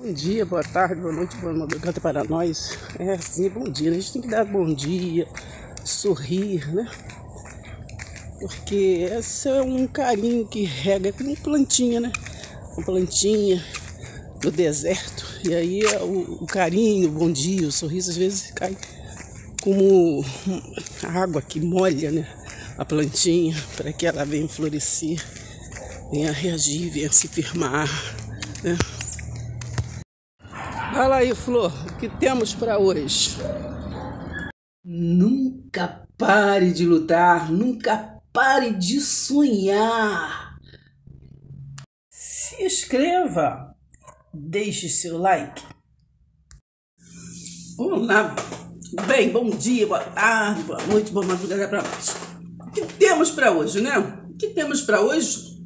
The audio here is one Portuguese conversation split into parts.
Bom dia, boa tarde, boa noite, boa madrugada para nós. É assim, bom dia, né? A gente tem que dar bom dia, sorrir, né? Porque esse é um carinho que rega, é como plantinha, né? Uma plantinha do deserto. E aí o carinho, o bom dia, o sorriso às vezes cai como água que molha, né? A plantinha para que ela venha florescer, venha reagir, venha se firmar, né? Fala aí, Flor, o que temos para hoje? Nunca pare de lutar, nunca pare de sonhar. Se inscreva, deixe seu like. Olá, bem, bom dia, boa tarde, boa noite, boa madrugada para nós. O que temos para hoje, né? O que temos para hoje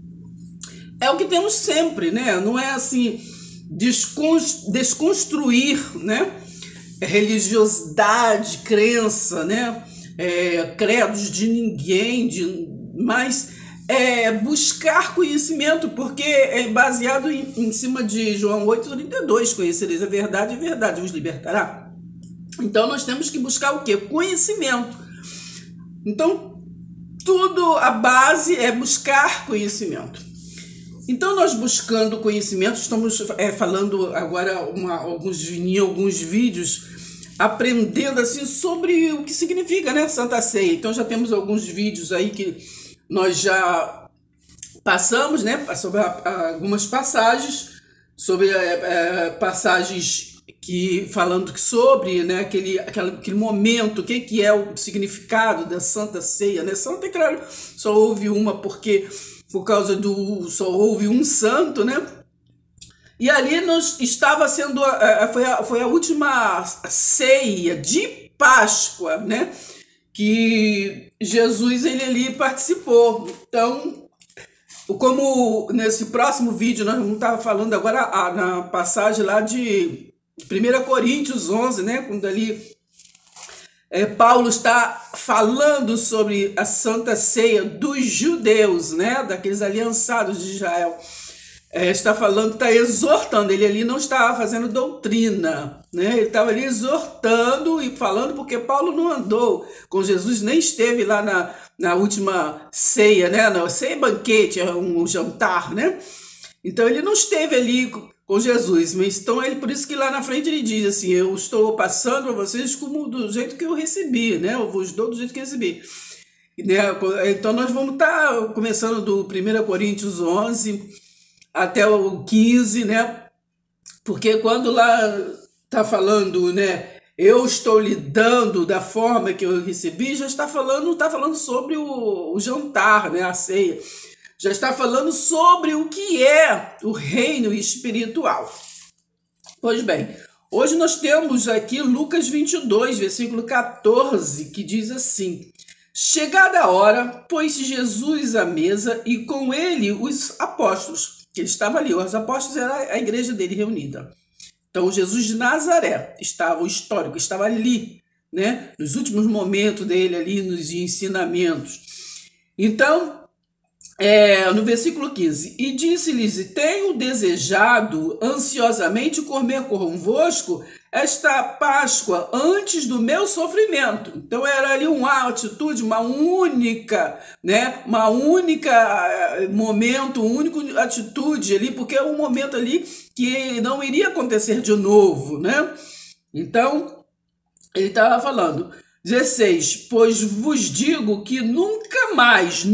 é o que temos sempre, né? Não é assim desconstruir, né? Religiosidade, crença, né? Credos de ninguém, mas buscar conhecimento, porque é baseado em cima de João 8,32, conhecereis a verdade e a verdade vos libertará. Então nós temos que buscar o quê? Conhecimento. Então tudo, a base é buscar conhecimento. Então, nós buscando conhecimento, estamos falando agora alguns vídeos, aprendendo assim sobre o que significa, né, Santa Ceia. Então, já temos alguns vídeos aí que nós já passamos, né, sobre algumas passagens, sobre passagens que falando sobre, né, aquele momento, o que é o significado da Santa Ceia, né? Santa, claro, só houve uma por causa só houve um santo, né? E ali estava sendo foi a última ceia de Páscoa, né? Que Jesus ele ali participou. Então, como nesse próximo vídeo nós vamos estar falando agora na passagem lá de 1 Coríntios 11, né? Quando ali Paulo está falando sobre a Santa Ceia dos judeus, né? Daqueles aliançados de Israel. Está falando, está exortando, ele ali não estava fazendo doutrina, né? Ele estava ali exortando e falando, porque Paulo não andou com Jesus, nem esteve lá na última ceia, né? Na ceia banquete, um jantar, né? Então ele não esteve ali com Jesus, mas então por isso que lá na frente ele diz assim: eu estou passando para vocês como do jeito que eu recebi, né? Eu vos dou do jeito que eu recebi, né? Então nós vamos estar começando do 1 Coríntios 11 até o 15, né? Porque quando lá está falando, né? Eu estou lhe dando da forma que eu recebi, já está falando sobre o jantar, né? A ceia. Já está falando sobre o que é o reino espiritual. Pois bem, hoje nós temos aqui Lucas 22, versículo 14, que diz assim: chegada a hora, pôs-se Jesus à mesa e com ele os apóstolos, que ele estava ali. Os apóstolos eram a igreja dele reunida. Então Jesus de Nazaré estava, o histórico, estava ali, né? Nos últimos momentos dele ali, nos ensinamentos. Então, no versículo 15, e disse-lhes: tenho desejado ansiosamente comer convosco esta Páscoa antes do meu sofrimento. Então era ali uma atitude, uma única momento, uma única atitude ali, porque é um momento ali que não iria acontecer de novo, né? Então ele estava falando, 16, pois vos digo que nunca mais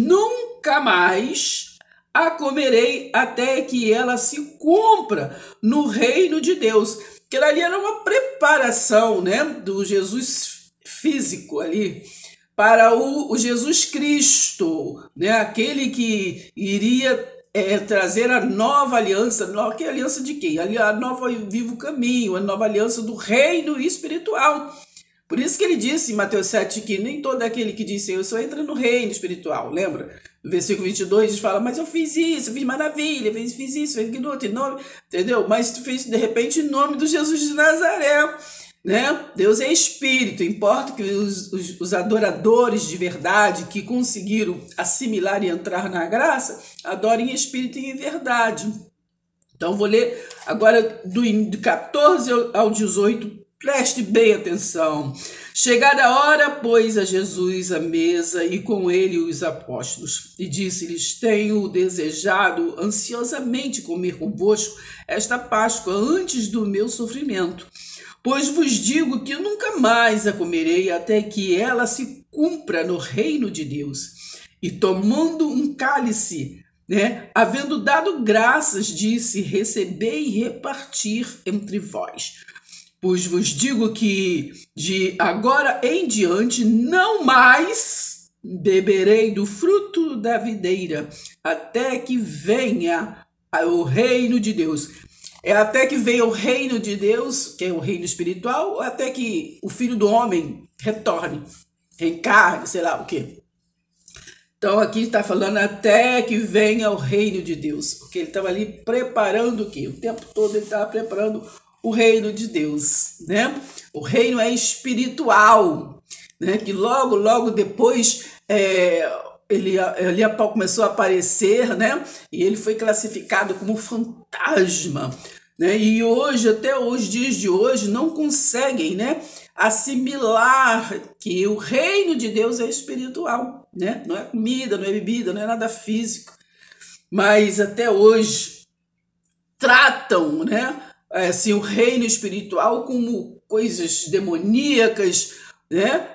a comerei até que ela se cumpra no reino de Deus. Que ali era uma preparação, né, do Jesus físico ali para o Jesus Cristo, né, aquele que iria trazer a nova aliança. Que aliança de quem? A nova vivo caminho, a nova aliança do reino espiritual. Por isso que ele disse em Mateus 7 que nem todo aquele que disse eu só entra no reino espiritual, lembra? No versículo 22 ele fala, mas eu fiz isso, eu fiz maravilha, fiz isso, fiz aquilo, em nome, entendeu? Mas tu fez de repente em nome do Jesus de Nazaré, né? Deus é espírito, importa que os adoradores de verdade que conseguiram assimilar e entrar na graça, adorem em espírito e em verdade. Então, vou ler agora do 14 ao 18, preste bem atenção. Chegada a hora, pôs a Jesus à mesa e com ele os apóstolos, e disse-lhes: tenho desejado ansiosamente comer convosco esta Páscoa antes do meu sofrimento. Pois vos digo que nunca mais a comerei até que ela se cumpra no reino de Deus. E tomando um cálice, havendo dado graças, disse: recebei e repartir entre vós. Pois vos digo que de agora em diante não mais beberei do fruto da videira, até que venha o reino de Deus. É até que venha o reino de Deus, que é o reino espiritual, ou até que o Filho do Homem retorne, reencarne, sei lá o quê. Então aqui está falando até que venha o reino de Deus, porque ele estava ali preparando o quê? O tempo todo ele estava preparando o reino de Deus, né? O reino é espiritual, né? Que logo depois ele começou a aparecer, né? E ele foi classificado como fantasma, né? E hoje, até os dias de hoje, não conseguem, né, assimilar que o reino de Deus é espiritual, né? Não é comida, não é bebida, não é nada físico, mas até hoje tratam, né, assim, o reino espiritual como coisas demoníacas, né?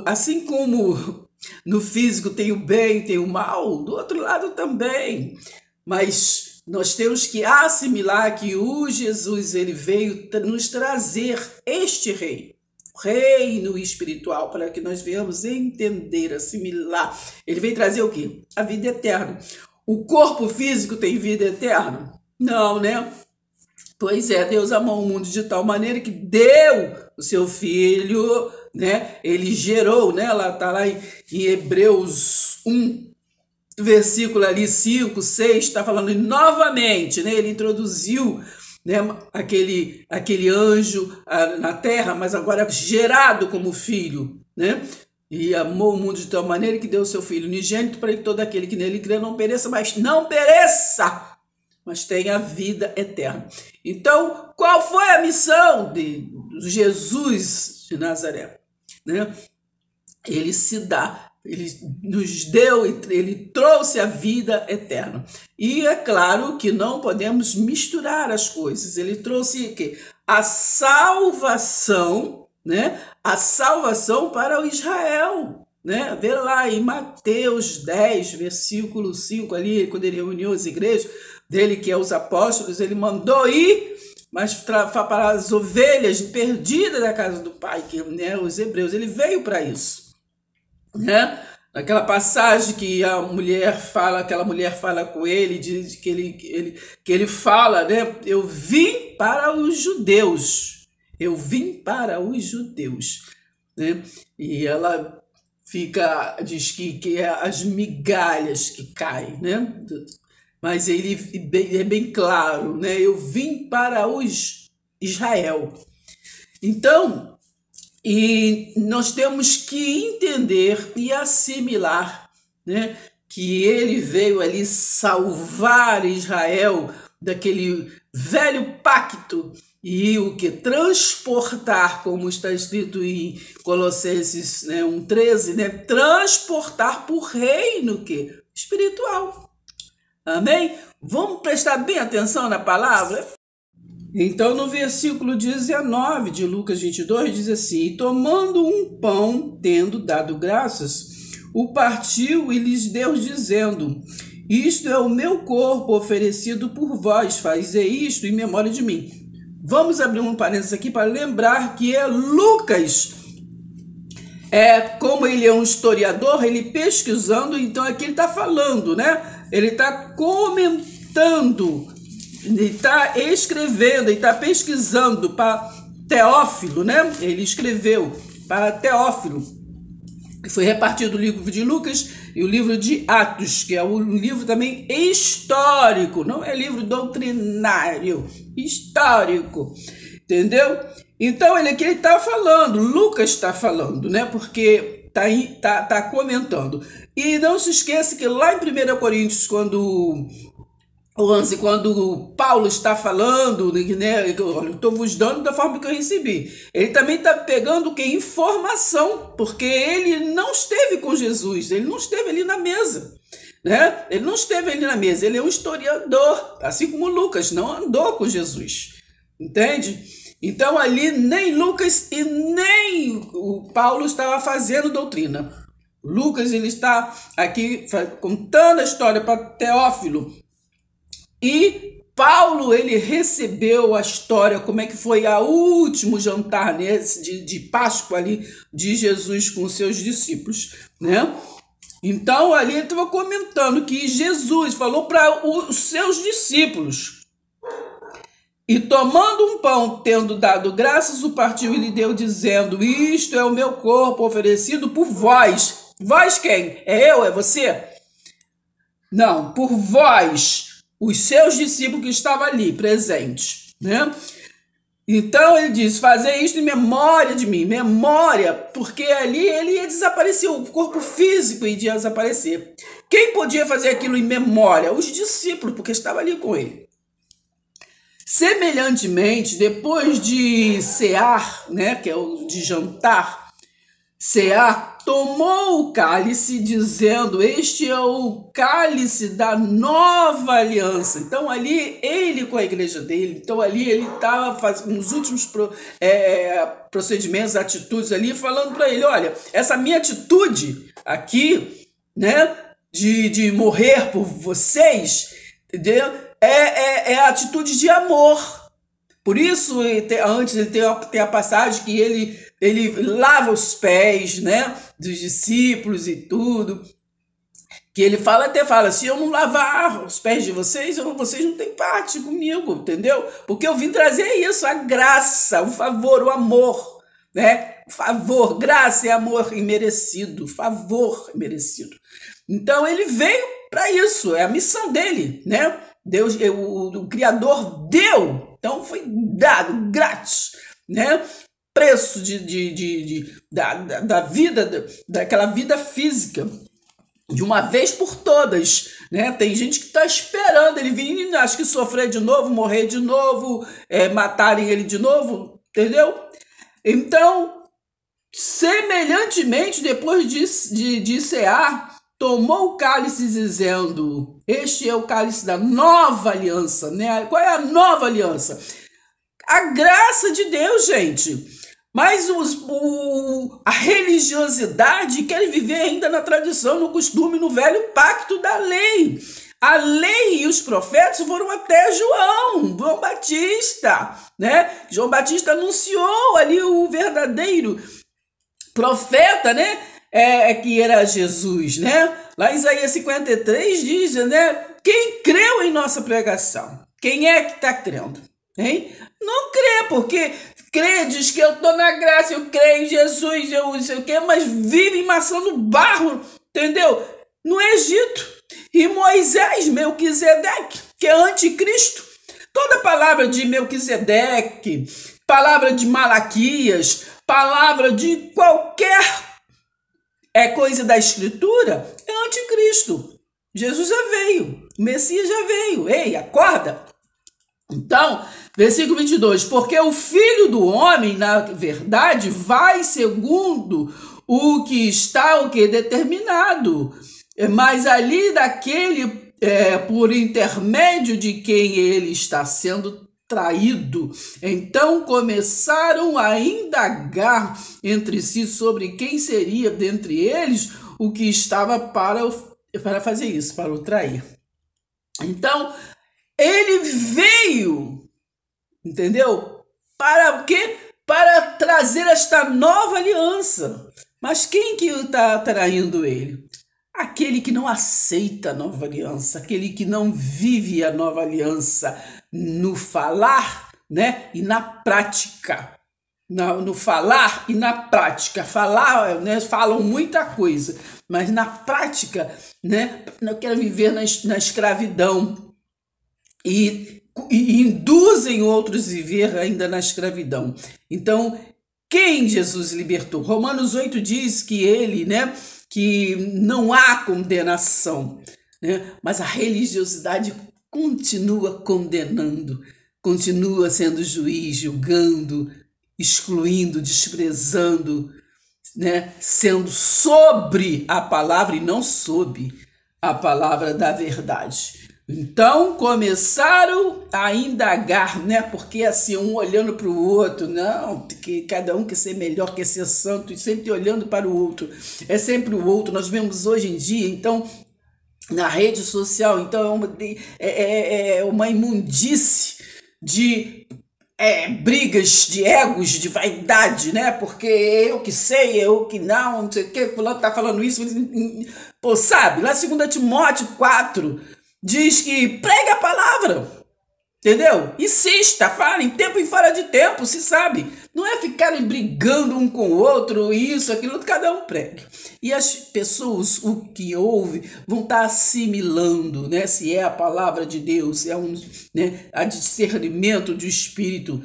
Assim como no físico tem o bem, tem o mal, do outro lado também. Mas nós temos que assimilar que o Jesus, ele veio nos trazer este reino espiritual, para que nós venhamos entender, assimilar. Ele veio trazer o quê? A vida eterna. O corpo físico tem vida eterna? Não, né? Pois é, Deus amou o mundo de tal maneira que deu o seu Filho, né? Ele gerou, né? Tá lá em Hebreus 1, versículo ali 5, 6, está falando novamente, né? Ele introduziu, né, aquele anjo na terra, mas agora gerado como filho, né? E amou o mundo de tal maneira que deu o seu Filho unigênito para que todo aquele que nele crê não pereça, mas tenha a vida eterna. Então, qual foi a missão de Jesus de Nazaré? Né? Ele nos deu, ele trouxe a vida eterna. E é claro que não podemos misturar as coisas. Ele trouxe o quê? A salvação, né? A salvação para o Israel. Né? Vê lá em Mateus 10, versículo 5, ali, quando ele reuniu as igrejas dele, que é os apóstolos, ele mandou ir, mas para as ovelhas perdidas da casa do Pai, que, né, os hebreus, ele veio para isso. Né? Naquela passagem que aquela mulher fala com ele, diz que ele fala, né? Eu vim para os judeus, né? E ela diz que é as migalhas que caem, né? Mas ele é bem claro, né? Eu vim para os Israel. Então, e nós temos que entender e assimilar, né, que ele veio ali salvar Israel daquele velho pacto e o que? Transportar, como está escrito em Colossenses, né, 1,13, né, transportar para o reino que? Espiritual. Amém? Vamos prestar bem atenção na palavra? Então, no versículo 19 de Lucas 22, diz assim: e tomando um pão, tendo dado graças, o partiu e lhes deu, dizendo: isto é o meu corpo oferecido por vós, fazei isto em memória de mim. Vamos abrir um parênteses aqui para lembrar que Lucas, como ele é um historiador, ele pesquisando, então aqui ele está falando, né? Ele está comentando, ele está escrevendo, ele está pesquisando para Teófilo, né? Ele escreveu para Teófilo. Foi repartido o livro de Lucas e o livro de Atos, que é um livro também histórico, não é livro doutrinário, histórico, entendeu? Então, aqui ele está falando, Lucas está falando, né? Porque tá comentando. E não se esqueça que lá em 1 Coríntios, quando 11, quando Paulo está falando, né, eu estou vos dando da forma que eu recebi. Ele também está pegando o que? Informação, porque ele não esteve com Jesus, ele não esteve ali na mesa. Né? Ele não esteve ali na mesa, ele é um historiador, assim como Lucas, não andou com Jesus. Entende? Então ali nem Lucas e nem o Paulo estava fazendo doutrina. Lucas ele está aqui contando a história para Teófilo. E Paulo, ele recebeu a história, como é que foi o último jantar de Páscoa ali de Jesus com os seus discípulos, né? Então, ali ele estava comentando que Jesus falou para os seus discípulos, e tomando um pão, tendo dado graças, o partiu e lhe deu, dizendo, isto é o meu corpo oferecido por vós. Vós quem? É eu? É você? Não, por vós, os seus discípulos que estavam ali presentes, né? Então ele diz, fazer isto em memória de mim, memória, porque ali ele ia desaparecer, o corpo físico ia desaparecer. Quem podia fazer aquilo em memória? Os discípulos, porque estavam ali com ele. Semelhantemente, depois de cear, né, que é o de jantar, cear, tomou o cálice, dizendo, este é o cálice da nova aliança. Então ali, ele com a igreja dele, então ali ele estava fazendo os últimos procedimentos, atitudes ali, falando para ele, olha, essa minha atitude aqui, né, de morrer por vocês, entendeu? É a atitude de amor. Por isso, antes ele tem a passagem que ele lava os pés, né, dos discípulos e tudo. Que ele fala, se eu não lavar os pés de vocês, vocês não têm parte comigo, entendeu? Porque eu vim trazer isso, a graça, o favor, o amor, né? O favor, graça e amor imerecido, favor imerecido. Então ele veio para isso, é a missão dele, né? Deus, o Criador deu, então foi dado grátis, né? Preço da vida, daquela vida física, de uma vez por todas, né? Tem gente que está esperando ele vir, acho que sofrer de novo, morrer de novo, matarem ele de novo, entendeu? Então, semelhantemente, depois de cear, tomou o cálice dizendo, este é o cálice da nova aliança, né? Qual é a nova aliança? A graça de Deus, gente. Mas a religiosidade quer viver ainda na tradição, no costume, no velho pacto da lei. A lei e os profetas foram até João Batista, né? João Batista anunciou ali o verdadeiro profeta, né? Que era Jesus, né? Lá em Isaías 53 diz, né? Quem creu em nossa pregação? Quem é que está crendo? Hein? Não crê, porque crê, diz que eu estou na graça, eu creio em Jesus, eu não sei o quê, mas vive amassando barro, entendeu? No Egito. E Moisés, Melquisedeque, que é anticristo. Toda palavra de Melquisedeque, palavra de Malaquias, palavra de qualquer coisa da Escritura, é anticristo. Jesus já veio, o Messias já veio. Ei, acorda! Então, versículo 22, porque o Filho do Homem, na verdade, vai segundo o que está determinado, mas ali daquele, por intermédio de quem ele está sendo traído. Então começaram a indagar entre si sobre quem seria dentre eles o que estava para fazer isso, para o trair. Então, ele veio, entendeu? Para o quê? Para trazer esta nova aliança. Mas quem que está traindo ele? Aquele que não aceita a nova aliança, aquele que não vive a nova aliança no falar, né? E na prática. No falar e na prática. Falar, né? Falam muita coisa, mas na prática, né? Não quero viver na escravidão. E induzem outros a viver ainda na escravidão. Então, quem Jesus libertou? Romanos 8 diz que ele, né, que não há condenação, né, mas a religiosidade continua condenando, continua sendo juiz, julgando, excluindo, desprezando, né? Sendo sobre a palavra e não sob a palavra da verdade. Então começaram a indagar, né? Porque assim, um olhando para o outro, não, que cada um quer ser melhor, quer ser santo, e sempre olhando para o outro, é sempre o outro. Nós vemos hoje em dia, então, na rede social, então é uma imundície de brigas de egos, de vaidade, né? Porque eu que sei, eu que não sei o que, fulano tá falando isso, pô, sabe? Lá 2 Timóteo 4 diz que pregue a palavra, entendeu? Insista, fala em tempo e fora de tempo, se sabe. Não é ficarem brigando um com o outro, isso, aquilo, cada um pregue. E as pessoas, o que ouvem, vão estar assimilando, né? Se é a palavra de Deus, é a discernimento do Espírito.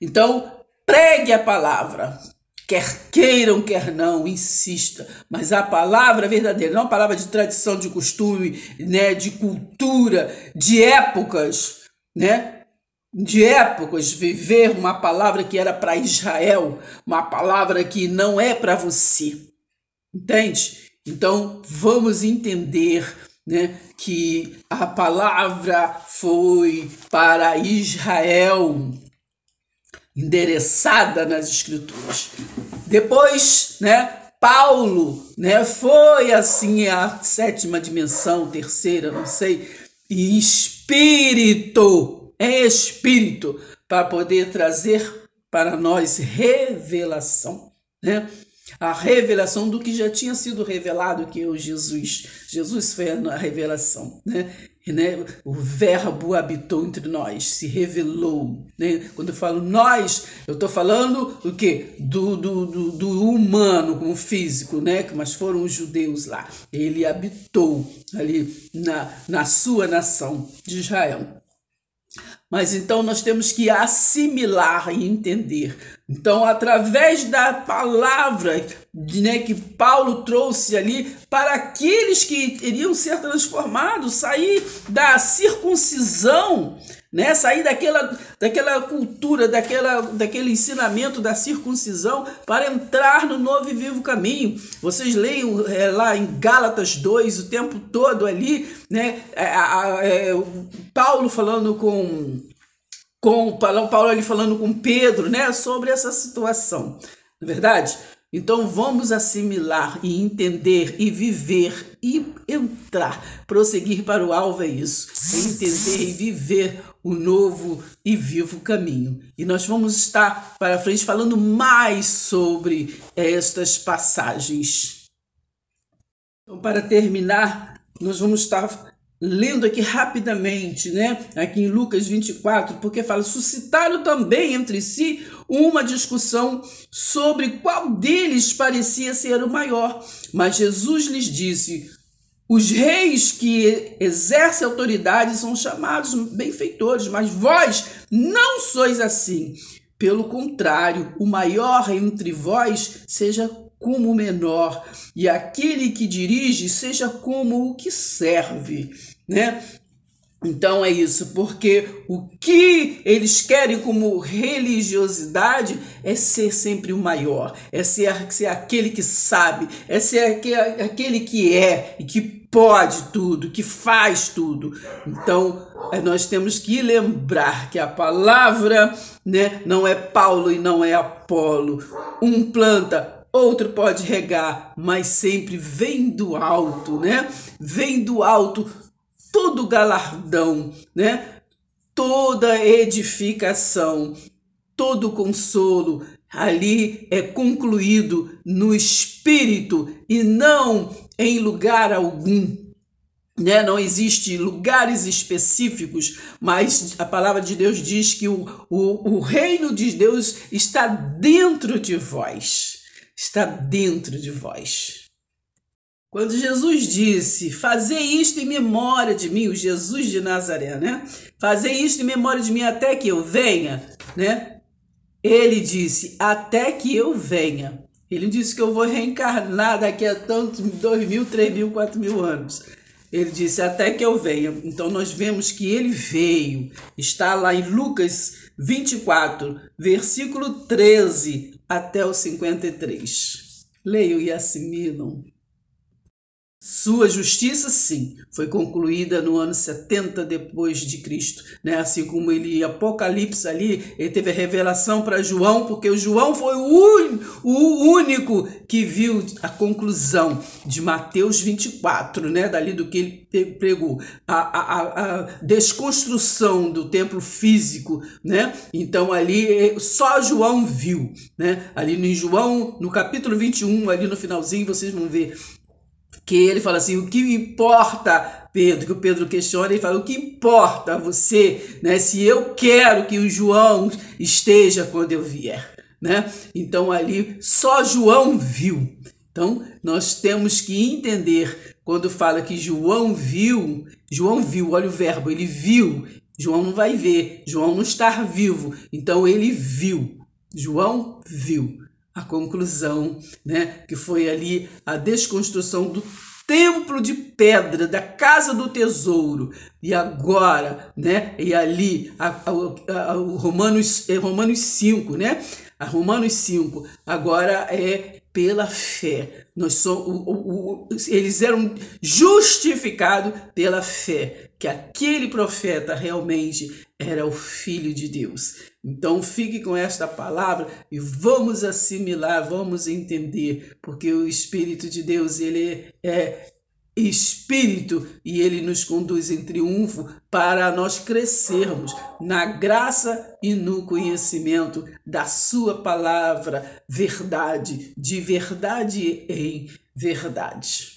Então, pregue a palavra. Quer queiram, quer não, insista. Mas a palavra verdadeira, não a palavra de tradição, de costume, né? De cultura, de épocas, né? De épocas, viver uma palavra que era para Israel, uma palavra que não é para você. Entende? Então, vamos entender, né, que a palavra foi para Israel, endereçada nas Escrituras. Depois, né, Paulo, né, foi assim a 7ª dimensão, 3ª, não sei, e espírito, para poder trazer para nós revelação, né? A revelação do que já tinha sido revelado, que é o Jesus. Jesus foi a revelação, né? O verbo habitou entre nós, se revelou, né? Quando eu falo nós, eu estou falando do quê? Do humano, como físico, né? Mas foram os judeus lá. Ele habitou ali na sua nação de Israel. Mas então nós temos que assimilar e entender. Então, através da palavra, né, que Paulo trouxe ali para aqueles que iriam ser transformados, sair da circuncisão, né, sair daquela cultura, daquele ensinamento da circuncisão para entrar no novo e vivo caminho. Vocês leiam lá em Gálatas 2 o tempo todo ali, né, Paulo falando Paulo ali falando com Pedro, né, sobre essa situação, não é verdade? Então vamos assimilar e entender e viver e entrar, prosseguir para o alvo é isso, é entender e viver o novo e vivo caminho. E nós vamos estar para frente falando mais sobre estas passagens. Então, para terminar, nós vamos estar lendo aqui rapidamente, né? Aqui em Lucas 24, porque fala: suscitaram também entre si uma discussão sobre qual deles parecia ser o maior. Mas Jesus lhes disse: os reis que exercem autoridade são chamados benfeitores, mas vós não sois assim. Pelo contrário, o maior entre vós seja como o menor, e aquele que dirige seja como o que serve, né? Então é isso, porque o que eles querem como religiosidade é ser sempre o maior, é ser aquele que sabe, é ser aquele que é e que pode tudo, que faz tudo. Então nós temos que lembrar que a palavra, né, não é Paulo e não é Apolo. Um planta, outro pode regar, mas sempre vem do alto, né? Vem do alto todo galardão, né? Toda edificação, todo consolo ali é concluído no Espírito e não em lugar algum, né? Não existe lugares específicos, mas a palavra de Deus diz que o reino de Deus está dentro de vós. Está dentro de vós. Quando Jesus disse: fazei isto em memória de mim, o Jesus de Nazaré, né? Fazei isto em memória de mim até que eu venha, né? Ele disse: até que eu venha. Ele disse que eu vou reencarnar daqui a tantos 2.000, 3.000, 4.000 anos. Ele disse, até que eu venha. Então nós vemos que ele veio. Está lá em Lucas 24, versículo 13 até o 53. Leiam e assimilam. Sua justiça, sim, foi concluída no ano 70 depois de Cristo, né? Assim como ele, Apocalipse ali, ele teve a revelação para João, porque o João foi o único que viu a conclusão de Mateus 24, né? Dali do que ele pregou, a desconstrução do templo físico, né? Então ali só João viu, né? Ali em João, no capítulo 21, ali no finalzinho, vocês vão ver que ele fala assim, o que importa, Pedro, que o Pedro questiona, ele fala, o que importa a você, né, se eu quero que o João esteja quando eu vier, né? Então ali só João viu. Então nós temos que entender, quando fala que João viu, olha o verbo, ele viu, João não vai ver, João não está vivo, então ele viu, João viu. A conclusão, né, que foi ali a desconstrução do templo de pedra, da casa do tesouro, e agora, né, e ali Romanos 5, né, a Romanos 5, agora é pela fé. Nós somos, eles eram justificados pela fé, que aquele profeta realmente era o Filho de Deus. Então fique com esta palavra e vamos assimilar, vamos entender, porque o Espírito de Deus, ele é Espírito e ele nos conduz em triunfo para nós crescermos na graça e no conhecimento da sua palavra, verdade, de verdade em verdade.